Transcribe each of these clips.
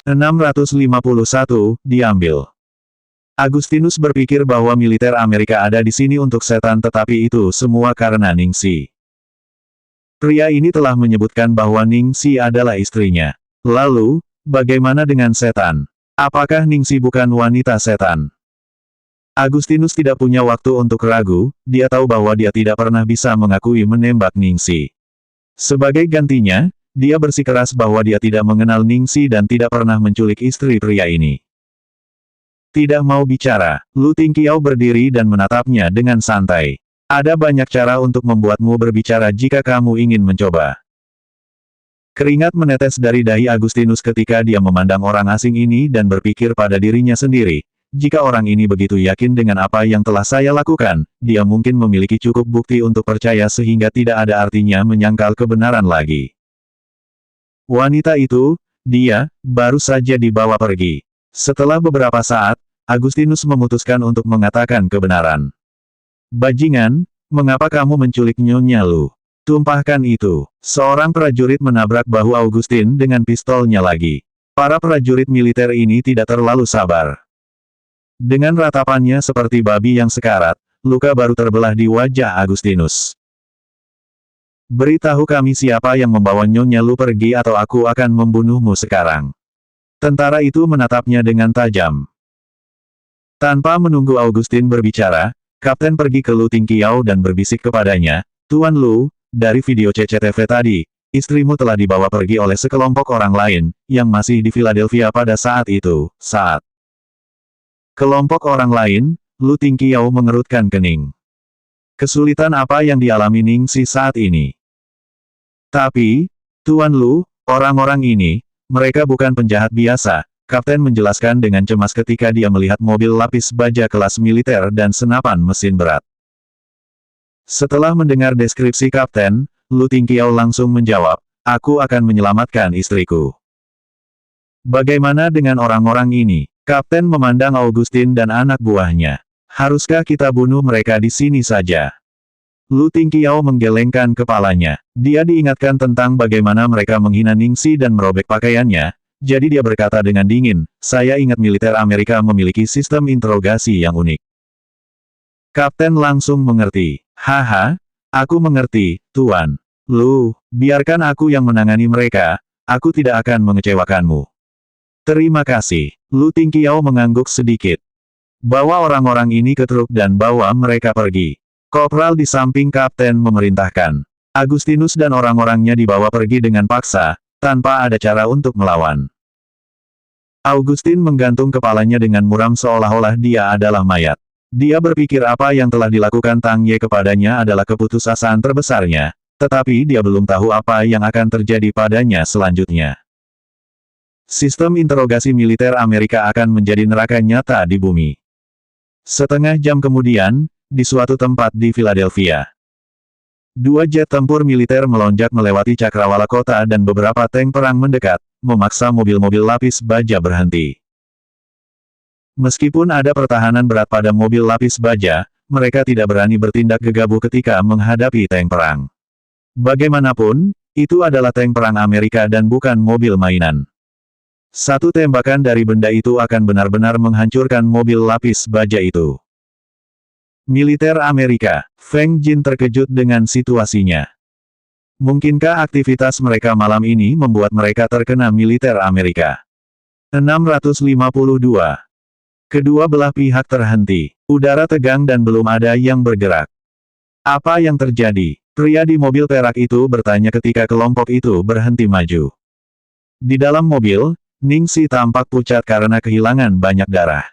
651, diambil. Agustinus berpikir bahwa militer Amerika ada di sini untuk setan, tetapi itu semua karena Ningsi. Pria ini telah menyebutkan bahwa Ningsi adalah istrinya. Lalu, bagaimana dengan setan? Apakah Ningsi bukan wanita setan? Agustinus tidak punya waktu untuk ragu, dia tahu bahwa dia tidak pernah bisa mengakui menembak Ningsi. Sebagai gantinya, dia bersikeras bahwa dia tidak mengenal Ningsi dan tidak pernah menculik istri pria ini. Tidak mau bicara, Lu Tingqiao berdiri dan menatapnya dengan santai. Ada banyak cara untuk membuatmu berbicara jika kamu ingin mencoba. Keringat menetes dari dahi Agustinus ketika dia memandang orang asing ini dan berpikir pada dirinya sendiri, jika orang ini begitu yakin dengan apa yang telah saya lakukan, dia mungkin memiliki cukup bukti untuk percaya sehingga tidak ada artinya menyangkal kebenaran lagi. Wanita itu, dia, baru saja dibawa pergi. Setelah beberapa saat, Agustinus memutuskan untuk mengatakan kebenaran. Bajingan, mengapa kamu menculik Nyonya Lu? Tumpahkan itu. Seorang prajurit menabrak bahu Augustin dengan pistolnya lagi. Para prajurit militer ini tidak terlalu sabar. Dengan ratapannya seperti babi yang sekarat, luka baru terbelah di wajah Agustinus. Beritahu kami siapa yang membawa Nyonya Lu pergi atau aku akan membunuhmu sekarang. Tentara itu menatapnya dengan tajam. Tanpa menunggu Augustin berbicara, Kapten pergi ke Lu Tingqiao dan berbisik kepadanya, Tuan Lu, dari video CCTV tadi, istrimu telah dibawa pergi oleh sekelompok orang lain, yang masih di Philadelphia pada saat itu, saat. Kelompok orang lain, Lu Tingqiao mengerutkan kening. Kesulitan apa yang dialami Ningsi saat ini? Tapi, Tuan Lu, orang-orang ini, mereka bukan penjahat biasa, Kapten menjelaskan dengan cemas ketika dia melihat mobil lapis baja kelas militer dan senapan mesin berat. Setelah mendengar deskripsi Kapten, Lu Tingqiao langsung menjawab, aku akan menyelamatkan istriku. Bagaimana dengan orang-orang ini? Kapten memandang Augustin dan anak buahnya. Haruskah kita bunuh mereka di sini saja? Lu Tingqiao menggelengkan kepalanya. Dia diingatkan tentang bagaimana mereka menghina Ningsi dan merobek pakaiannya, jadi dia berkata dengan dingin, saya ingat militer Amerika memiliki sistem interogasi yang unik. Kapten langsung mengerti. Haha, aku mengerti, Tuan. Lu, biarkan aku yang menangani mereka, aku tidak akan mengecewakanmu. Terima kasih. Lu Tingqiao mengangguk sedikit. Bawa orang-orang ini ke truk dan bawa mereka pergi. Kopral di samping Kapten memerintahkan. Agustinus dan orang-orangnya dibawa pergi dengan paksa, tanpa ada cara untuk melawan. Augustin menggantung kepalanya dengan muram seolah-olah dia adalah mayat. Dia berpikir apa yang telah dilakukan Tang Ye kepadanya adalah keputusasaan terbesarnya, tetapi dia belum tahu apa yang akan terjadi padanya selanjutnya. Sistem interogasi militer Amerika akan menjadi neraka nyata di bumi. Setengah jam kemudian, di suatu tempat di Philadelphia. Dua jet tempur militer melonjak melewati cakrawala kota dan beberapa tank perang mendekat, memaksa mobil-mobil lapis baja berhenti. Meskipun ada pertahanan berat pada mobil lapis baja, mereka tidak berani bertindak gegabah ketika menghadapi tank perang. Bagaimanapun, itu adalah tank perang Amerika dan bukan mobil mainan. Satu tembakan dari benda itu akan benar-benar menghancurkan mobil lapis baja itu. Militer Amerika, Feng Jin terkejut dengan situasinya. Mungkinkah aktivitas mereka malam ini membuat mereka terkena militer Amerika? 652. Kedua belah pihak terhenti. Udara tegang dan belum ada yang bergerak. Apa yang terjadi? Pria di mobil perak itu bertanya ketika kelompok itu berhenti maju. Di dalam mobil, Ningsi tampak pucat karena kehilangan banyak darah.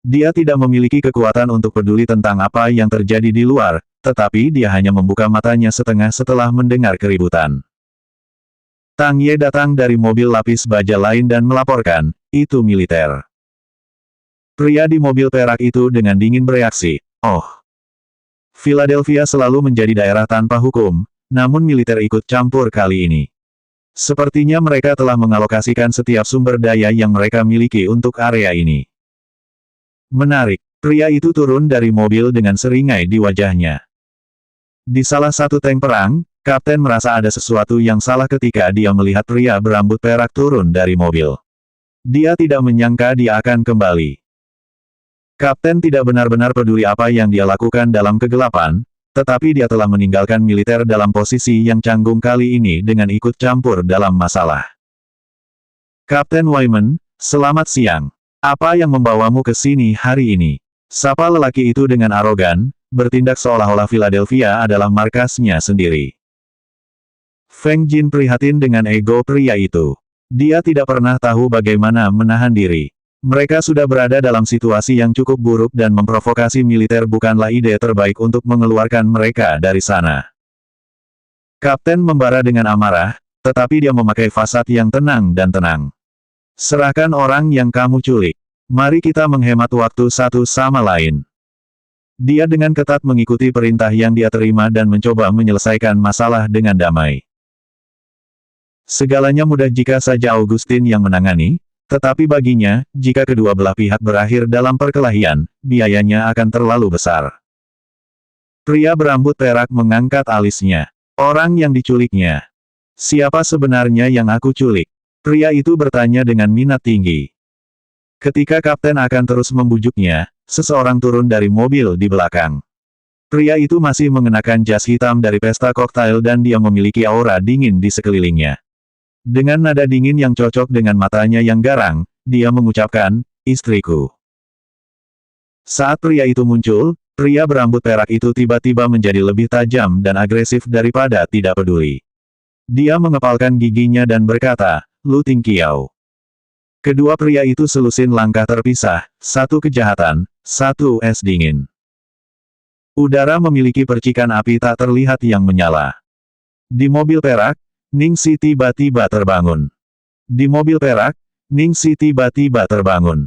Dia tidak memiliki kekuatan untuk peduli tentang apa yang terjadi di luar, tetapi dia hanya membuka matanya setengah setelah mendengar keributan. Tang Ye datang dari mobil lapis baja lain dan melaporkan, itu militer. Pria di mobil perak itu dengan dingin bereaksi, oh. Philadelphia selalu menjadi daerah tanpa hukum, namun militer ikut campur kali ini. Sepertinya mereka telah mengalokasikan setiap sumber daya yang mereka miliki untuk area ini. Menarik, pria itu turun dari mobil dengan seringai di wajahnya. Di salah satu tank perang, Kapten merasa ada sesuatu yang salah ketika dia melihat pria berambut perak turun dari mobil. Dia tidak menyangka dia akan kembali. Kapten tidak benar-benar peduli apa yang dia lakukan dalam kegelapan, tetapi dia telah meninggalkan militer dalam posisi yang canggung kali ini dengan ikut campur dalam masalah. Kapten Wyman, selamat siang. Apa yang membawamu ke sini hari ini? Sapa lelaki itu dengan arogan, bertindak seolah-olah Philadelphia adalah markasnya sendiri. Feng Jin prihatin dengan ego pria itu. Dia tidak pernah tahu bagaimana menahan diri. Mereka sudah berada dalam situasi yang cukup buruk dan memprovokasi militer bukanlah ide terbaik untuk mengeluarkan mereka dari sana. Kapten membara dengan amarah, tetapi dia memakai fasad yang tenang dan tenang. Serahkan orang yang kamu culik. Mari kita menghemat waktu satu sama lain. Dia dengan ketat mengikuti perintah yang dia terima dan mencoba menyelesaikan masalah dengan damai. Segalanya mudah jika saja Augustin yang menangani, tetapi baginya, jika kedua belah pihak berakhir dalam perkelahian, biayanya akan terlalu besar. Pria berambut perak mengangkat alisnya. Orang yang diculiknya. Siapa sebenarnya yang aku culik? Pria itu bertanya dengan minat tinggi. Ketika kapten akan terus membujuknya, seseorang turun dari mobil di belakang. Pria itu masih mengenakan jas hitam dari pesta koktail dan dia memiliki aura dingin di sekelilingnya. Dengan nada dingin yang cocok dengan matanya yang garang, dia mengucapkan, "Istriku." Saat pria itu muncul, pria berambut perak itu tiba-tiba menjadi lebih tajam dan agresif daripada tidak peduli. Dia mengepalkan giginya dan berkata, "Lu Tingqiao." Kedua pria itu selusin langkah terpisah, satu kejahatan, satu es dingin. Udara memiliki percikan api tak terlihat yang menyala. Di mobil perak, Ningsi tiba-tiba terbangun. Di mobil perak, Ningsi tiba-tiba terbangun.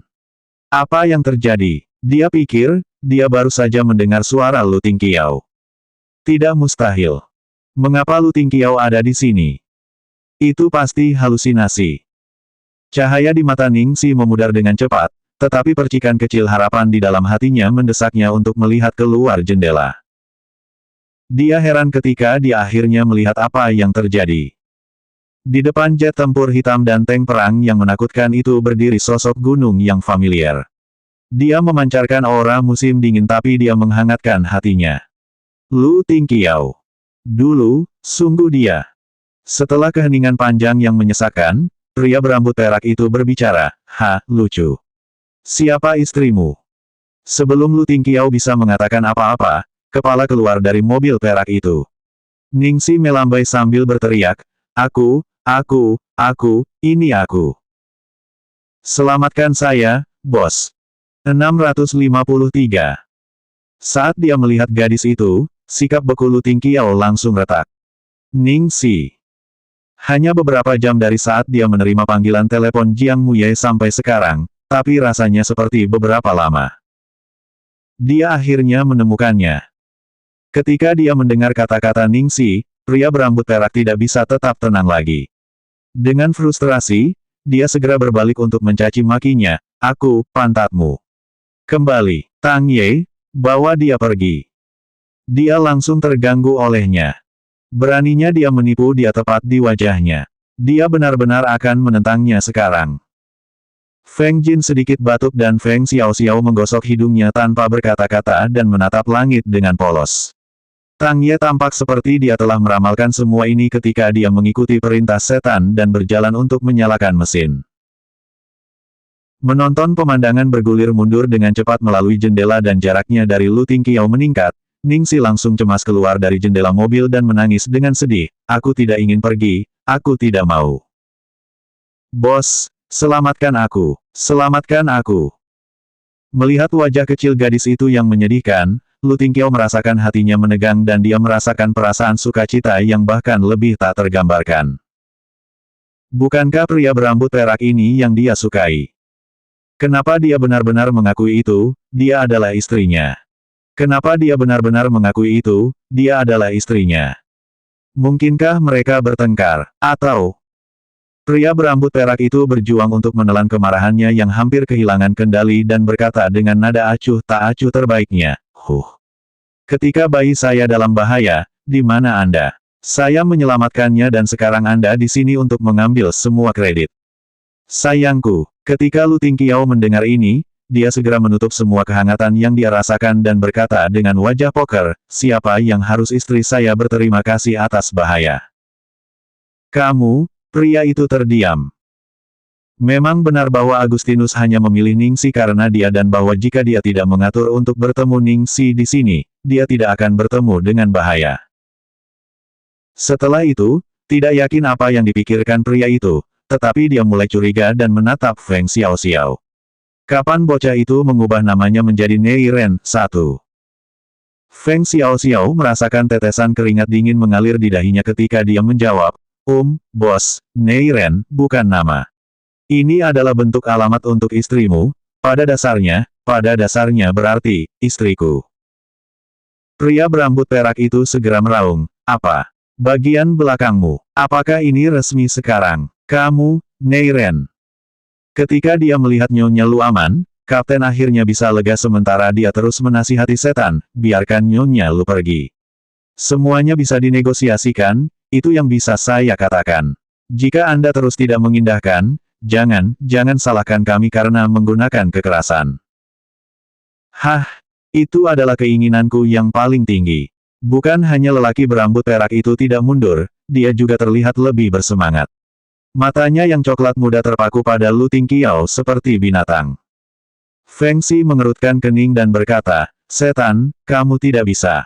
Apa yang terjadi? Dia pikir, dia baru saja mendengar suara Lu Tingqiao. Tidak mustahil. Mengapa Lu Tingqiao ada di sini? Itu pasti halusinasi. Cahaya di mata Ningsi memudar dengan cepat, tetapi percikan kecil harapan di dalam hatinya mendesaknya untuk melihat keluar jendela. Dia heran ketika dia akhirnya melihat apa yang terjadi. Di depan jet tempur hitam dan tank perang yang menakutkan itu berdiri sosok gunung yang familiar. Dia memancarkan aura musim dingin tapi dia menghangatkan hatinya. Lu Tingqiao. Dulu, sungguh dia. Setelah keheningan panjang yang menyesakkan, pria berambut perak itu berbicara, lucu. Siapa istrimu? Sebelum Lu Tingqiao bisa mengatakan apa-apa, kepala keluar dari mobil perak itu. Ningsi melambai sambil berteriak, aku, ini aku. Selamatkan saya, bos. 653. Saat dia melihat gadis itu, sikap beku Lu Tingqiao langsung retak. Ningsi. Hanya beberapa jam dari saat dia menerima panggilan telepon Jiang Muye sampai sekarang, tapi rasanya seperti beberapa lama. Dia akhirnya menemukannya. Ketika dia mendengar kata-kata Ningsi, pria berambut perak tidak bisa tetap tenang lagi. Dengan frustrasi, dia segera berbalik untuk mencaci makinya, aku, pantatmu. Kembali, Tang Ye, bawa dia pergi. Dia langsung terganggu olehnya. Beraninya dia menipu dia tepat di wajahnya. Dia benar-benar akan menentangnya sekarang. Feng Jin sedikit batuk dan Feng Xiaoxiao menggosok hidungnya tanpa berkata-kata dan menatap langit dengan polos. Tang Ye tampak seperti dia telah meramalkan semua ini ketika dia mengikuti perintah setan dan berjalan untuk menyalakan mesin. Menonton pemandangan bergulir mundur dengan cepat melalui jendela dan jaraknya dari Lu Tingqiao meningkat, Ningsi langsung cemas keluar dari jendela mobil dan menangis dengan sedih, aku tidak ingin pergi, aku tidak mau. Bos, selamatkan aku, selamatkan aku. Melihat wajah kecil gadis itu yang menyedihkan, Lu Tingqiao merasakan hatinya menegang dan dia merasakan perasaan sukacita yang bahkan lebih tak tergambarkan. Bukankah pria berambut perak ini yang dia sukai? Kenapa dia benar-benar mengakui itu, dia adalah istrinya? Kenapa dia benar-benar mengakui itu, dia adalah istrinya? Mungkinkah mereka bertengkar, atau... Pria berambut perak itu berjuang untuk menelan kemarahannya yang hampir kehilangan kendali dan berkata dengan nada acuh tak acuh terbaiknya, Ketika bayi saya dalam bahaya, di mana Anda? Saya menyelamatkannya dan sekarang Anda di sini untuk mengambil semua kredit. Sayangku, Ketika Lu Tingqiao mendengar ini, dia segera menutup semua kehangatan yang dia rasakan dan berkata dengan wajah poker, siapa yang harus istri saya berterima kasih atas bahaya? Kamu, pria itu terdiam. Memang benar bahwa Agustinus hanya memilih Ningxi karena dia dan bahwa jika dia tidak mengatur untuk bertemu Ningxi di sini, dia tidak akan bertemu dengan bahaya. Setelah itu, tidak yakin apa yang dipikirkan pria itu, tetapi dia mulai curiga dan menatap Feng Xiaoxiao. Kapan bocah itu mengubah namanya menjadi Nei Ren 1? Feng Xiaoxiao merasakan tetesan keringat dingin mengalir di dahinya ketika dia menjawab, bos, Nei Ren, bukan nama. Ini adalah bentuk alamat untuk istrimu, pada dasarnya berarti, istriku. Pria berambut perak itu segera meraung, apa? Bagian belakangmu, apakah ini resmi sekarang? Kamu, Nei Ren. Ketika dia melihat Nyonya Lu aman, Kapten akhirnya bisa lega sementara dia terus menasihati setan, biarkan Nyonya Lu pergi. Semuanya bisa dinegosiasikan, itu yang bisa saya katakan. Jika Anda terus tidak mengindahkan, jangan salahkan kami karena menggunakan kekerasan. Hah, itu adalah keinginanku yang paling tinggi. Bukan hanya lelaki berambut perak itu tidak mundur, dia juga terlihat lebih bersemangat. Matanya yang coklat muda terpaku pada Lu Tingqiao seperti binatang. Feng Xi mengerutkan kening dan berkata, setan, kamu tidak bisa.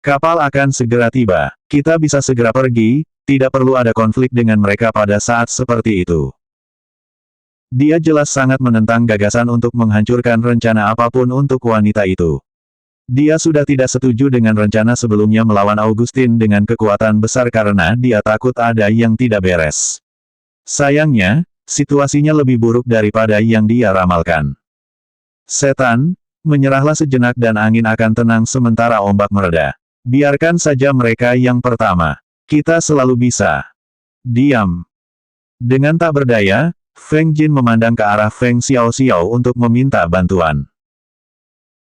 Kapal akan segera tiba, kita bisa segera pergi, tidak perlu ada konflik dengan mereka pada saat seperti itu. Dia jelas sangat menentang gagasan untuk menghancurkan rencana apapun untuk wanita itu. Dia sudah tidak setuju dengan rencana sebelumnya melawan Augustin dengan kekuatan besar karena dia takut ada yang tidak beres. Sayangnya, situasinya lebih buruk daripada yang dia ramalkan. Setan, menyerahlah sejenak dan angin akan tenang sementara ombak mereda. Biarkan saja mereka yang pertama. Kita selalu bisa. Diam. Dengan tak berdaya, Feng Jin memandang ke arah Feng Xiaoxiao untuk meminta bantuan.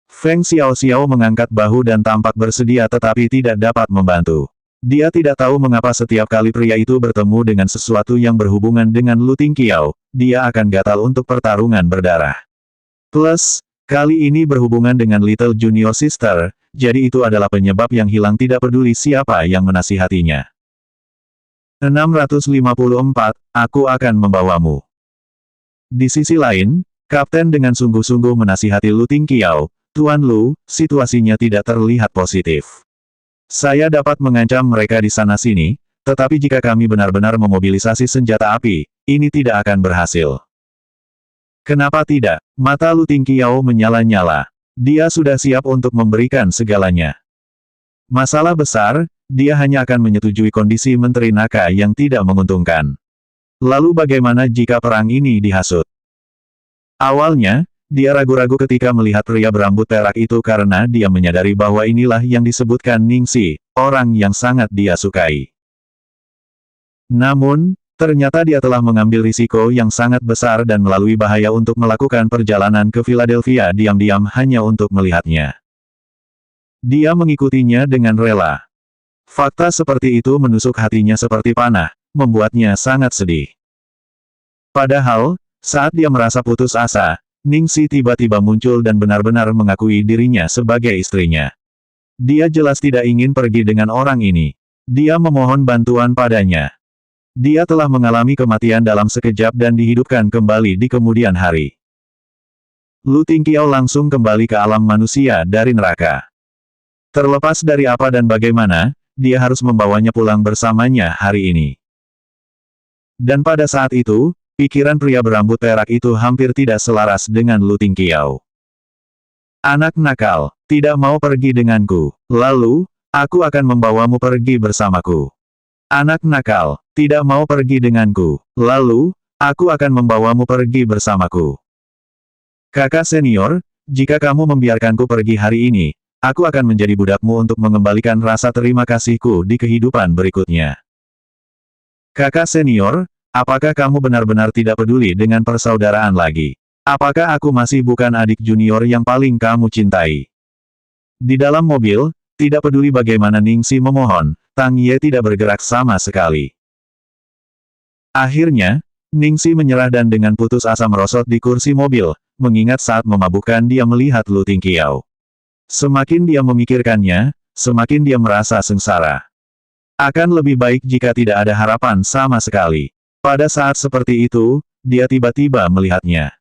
Feng Xiaoxiao mengangkat bahu dan tampak bersedia tetapi tidak dapat membantu. Dia tidak tahu mengapa setiap kali pria itu bertemu dengan sesuatu yang berhubungan dengan Lu Tingqiao, dia akan gatal untuk pertarungan berdarah. Plus, kali ini berhubungan dengan Little Junior Sister, jadi itu adalah penyebab yang hilang tidak peduli siapa yang menasihatinya. 654, aku akan membawamu. Di sisi lain, Kapten dengan sungguh-sungguh menasihati Lu Tingqiao, Tuan Lu, situasinya tidak terlihat positif. Saya dapat mengancam mereka di sana-sini, tetapi jika kami benar-benar memobilisasi senjata api, ini tidak akan berhasil. Kenapa tidak? Mata Lu Tingqiao menyala-nyala. Dia sudah siap untuk memberikan segalanya. Masalah besar, dia hanya akan menyetujui kondisi Menteri Naka yang tidak menguntungkan. Lalu bagaimana jika perang ini dihasut? Awalnya, dia ragu-ragu ketika melihat pria berambut perak itu karena dia menyadari bahwa inilah yang disebutkan Ningxi, orang yang sangat dia sukai. Namun, ternyata dia telah mengambil risiko yang sangat besar dan melalui bahaya untuk melakukan perjalanan ke Philadelphia diam-diam hanya untuk melihatnya. Dia mengikutinya dengan rela. Fakta seperti itu menusuk hatinya seperti panah, membuatnya sangat sedih. Padahal, saat dia merasa putus asa, Ningxi tiba-tiba muncul dan benar-benar mengakui dirinya sebagai istrinya. Dia jelas tidak ingin pergi dengan orang ini. Dia memohon bantuan padanya. Dia telah mengalami kematian dalam sekejap dan dihidupkan kembali di kemudian hari. Lu Tingqiao langsung kembali ke alam manusia dari neraka. Terlepas dari apa dan bagaimana, dia harus membawanya pulang bersamanya hari ini. Dan pada saat itu, pikiran pria berambut perak itu hampir tidak selaras dengan Lu Tingqiao. Anak nakal, tidak mau pergi denganku, lalu, aku akan membawamu pergi bersamaku. Anak nakal, tidak mau pergi denganku, lalu, aku akan membawamu pergi bersamaku. Kakak senior, jika kamu membiarkanku pergi hari ini, aku akan menjadi budakmu untuk mengembalikan rasa terima kasihku di kehidupan berikutnya. Kakak senior, apakah kamu benar-benar tidak peduli dengan persaudaraan lagi? Apakah aku masih bukan adik junior yang paling kamu cintai? Di dalam mobil, tidak peduli bagaimana Ningxi memohon, Tang Ye tidak bergerak sama sekali. Akhirnya, Ningsi menyerah dan dengan putus asa merosot di kursi mobil, mengingat saat memabukkan dia melihat Lu Tingqiao. Semakin dia memikirkannya, semakin dia merasa sengsara. Akan lebih baik jika tidak ada harapan sama sekali. Pada saat seperti itu, dia tiba-tiba melihatnya.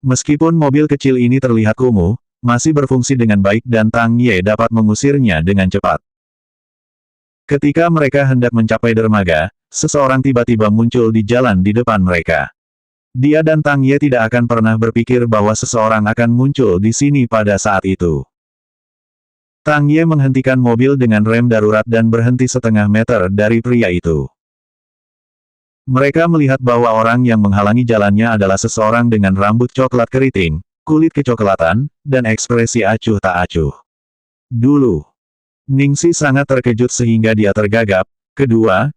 Meskipun mobil kecil ini terlihat kumuh, masih berfungsi dengan baik dan Tang Ye dapat mengusirnya dengan cepat. Ketika mereka hendak mencapai dermaga, seseorang tiba-tiba muncul di jalan di depan mereka. Dia dan Tang Ye tidak akan pernah berpikir bahwa seseorang akan muncul di sini pada saat itu. Tang Ye menghentikan mobil dengan rem darurat dan berhenti setengah meter dari pria itu. Mereka melihat bahwa orang yang menghalangi jalannya adalah seseorang dengan rambut coklat keriting, kulit kecoklatan, dan ekspresi acuh tak acuh. Dulu, Ningsi sangat terkejut sehingga dia tergagap. Kedua,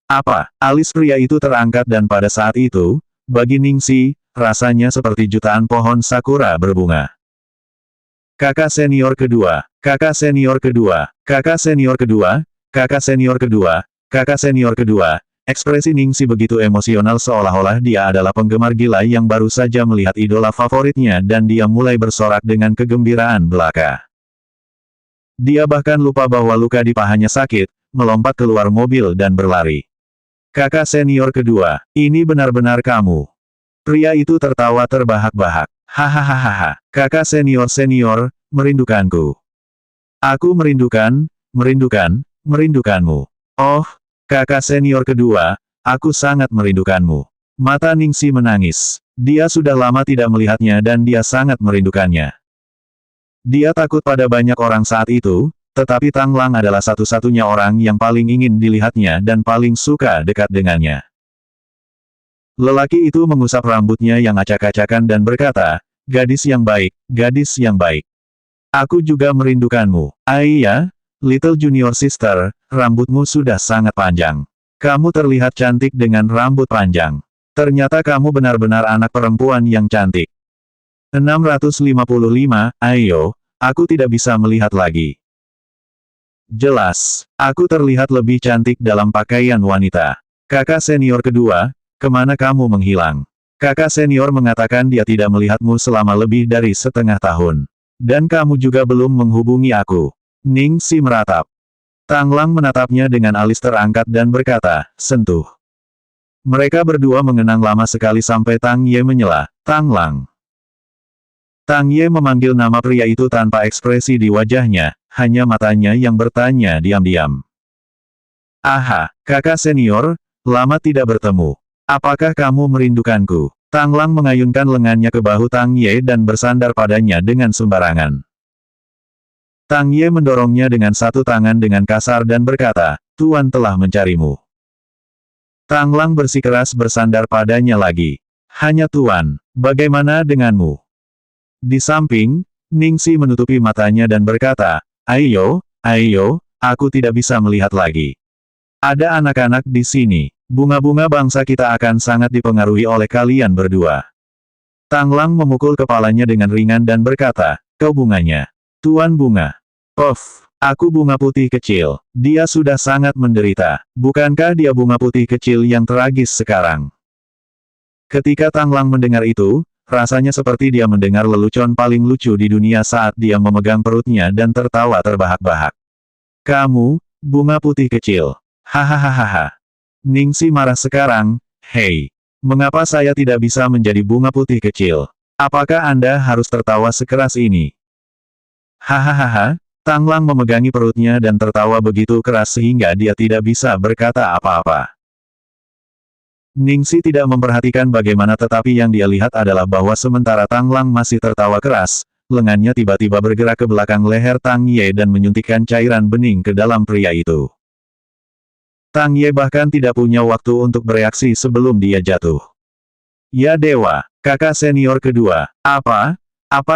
apa? Alis pria itu terangkat dan pada saat itu, bagi Ningsi, rasanya seperti jutaan pohon sakura berbunga. Kakak senior kedua, kakak senior kedua, kakak senior kedua, kakak senior kedua, kakak senior kedua. Ekspresi Ningsi begitu emosional seolah-olah dia adalah penggemar gila yang baru saja melihat idola favoritnya dan dia mulai bersorak dengan kegembiraan belaka. Dia bahkan lupa bahwa luka di pahanya sakit, melompat keluar mobil dan berlari. Kakak senior kedua, ini benar-benar kamu. Pria itu tertawa terbahak-bahak. Hahaha, kakak senior, merindukanku. Aku merindukanmu. Oh, kakak senior kedua, aku sangat merindukanmu. Mata Ningsi menangis. Dia sudah lama tidak melihatnya dan dia sangat merindukannya. Dia takut pada banyak orang saat itu, tetapi Tang Lang adalah satu-satunya orang yang paling ingin dilihatnya dan paling suka dekat dengannya. Lelaki itu mengusap rambutnya yang acak-acakan dan berkata, gadis yang baik, gadis yang baik. Aku juga merindukanmu. Aiya, Little Junior Sister, rambutmu sudah sangat panjang. Kamu terlihat cantik dengan rambut panjang. Ternyata kamu benar-benar anak perempuan yang cantik. 655, ayo, aku tidak bisa melihat lagi. Jelas, aku terlihat lebih cantik dalam pakaian wanita. Kakak senior kedua, kemana kamu menghilang? Kakak senior mengatakan dia tidak melihatmu selama lebih dari setengah tahun. Dan kamu juga belum menghubungi aku. Ningsi meratap. Tang Lang menatapnya dengan alis terangkat dan berkata, sentuh. Mereka berdua mengenang lama sekali sampai Tang Ye menyela, Tang Lang. Tang Ye memanggil nama pria itu tanpa ekspresi di wajahnya, hanya matanya yang bertanya diam-diam. Aha, kakak senior, lama tidak bertemu. Apakah kamu merindukanku? Tang Lang mengayunkan lengannya ke bahu Tang Ye dan bersandar padanya dengan sembarangan. Tang Ye mendorongnya dengan satu tangan dengan kasar dan berkata, Tuan telah mencarimu. Tang Lang bersikeras bersandar padanya lagi. Hanya Tuan, bagaimana denganmu? Di samping, Ningsi menutupi matanya dan berkata, ayo, aku tidak bisa melihat lagi. Ada anak-anak di sini. Bunga-bunga bangsa kita akan sangat dipengaruhi oleh kalian berdua. Tang Lang memukul kepalanya dengan ringan dan berkata, kau bunganya. Tuan bunga. Aku bunga putih kecil. Dia sudah sangat menderita. Bukankah dia bunga putih kecil yang tragis sekarang? Ketika Tang Lang mendengar itu, rasanya seperti dia mendengar lelucon paling lucu di dunia saat dia memegang perutnya dan tertawa terbahak-bahak. Kamu, bunga putih kecil. Hahaha. Ningsi marah sekarang, hei. Mengapa saya tidak bisa menjadi bunga putih kecil? Apakah Anda harus tertawa sekeras ini? Hahaha, Tang Lang memegangi perutnya dan tertawa begitu keras sehingga dia tidak bisa berkata apa-apa. Ningsi tidak memperhatikan bagaimana tetapi yang dia lihat adalah bahwa sementara Tang Lang masih tertawa keras, lengannya tiba-tiba bergerak ke belakang leher Tang Ye dan menyuntikkan cairan bening ke dalam pria itu. Tang Ye bahkan tidak punya waktu untuk bereaksi sebelum dia jatuh. Ya dewa, kakak senior kedua, apa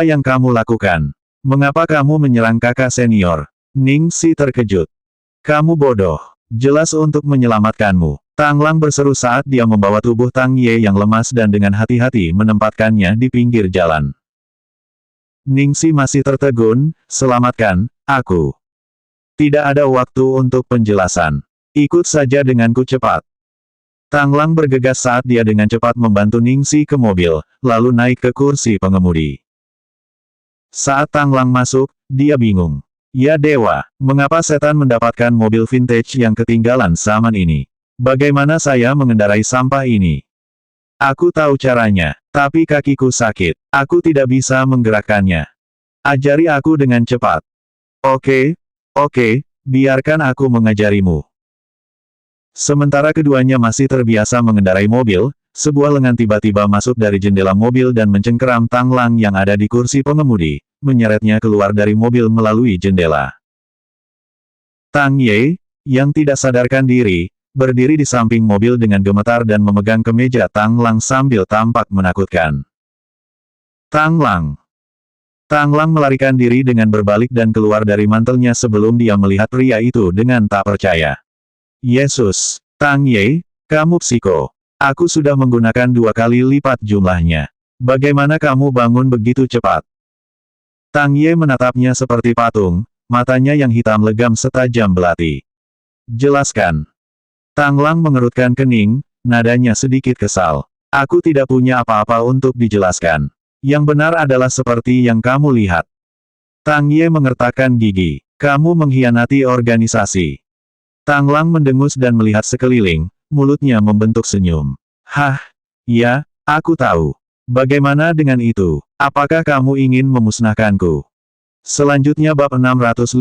yang kamu lakukan? Mengapa kamu menyerang kakak senior? Ningsi terkejut. Kamu bodoh. Jelas untuk menyelamatkanmu. Tang Lang berseru saat dia membawa tubuh Tang Ye yang lemas dan dengan hati-hati menempatkannya di pinggir jalan. Ningsi masih tertegun, selamatkan aku. Tidak ada waktu untuk penjelasan. Ikut saja denganku cepat. Tang Lang bergegas saat dia dengan cepat membantu Ningsi ke mobil, lalu naik ke kursi pengemudi. Saat Tang Lang masuk, dia bingung. Ya dewa, mengapa setan mendapatkan mobil vintage yang ketinggalan zaman ini? Bagaimana saya mengendarai sampah ini? Aku tahu caranya, tapi kakiku sakit. Aku tidak bisa menggerakkannya. Ajari aku dengan cepat. Oke, biarkan aku mengajarimu. Sementara keduanya masih terbiasa mengendarai mobil, sebuah lengan tiba-tiba masuk dari jendela mobil dan mencengkeram Tang Lang yang ada di kursi pengemudi, menyeretnya keluar dari mobil melalui jendela. Tang Ye, yang tidak sadarkan diri, berdiri di samping mobil dengan gemetar dan memegang kemeja Tang Lang sambil tampak menakutkan. Tang Lang melarikan diri dengan berbalik dan keluar dari mantelnya sebelum dia melihat pria itu dengan tak percaya. Yesus, Tang Ye, kamu psiko. Aku sudah menggunakan 2 kali lipat jumlahnya. Bagaimana kamu bangun begitu cepat? Tang Ye menatapnya seperti patung, matanya yang hitam legam setajam belati. Jelaskan. Tang Lang mengerutkan kening, nadanya sedikit kesal. Aku tidak punya apa-apa untuk dijelaskan. Yang benar adalah seperti yang kamu lihat. Tang Ye mengertakkan gigi. Kamu mengkhianati organisasi. Tang Lang mendengus dan melihat sekeliling, mulutnya membentuk senyum. Hah, ya, aku tahu. Bagaimana dengan itu? Apakah kamu ingin memusnahkanku? Selanjutnya bab 656.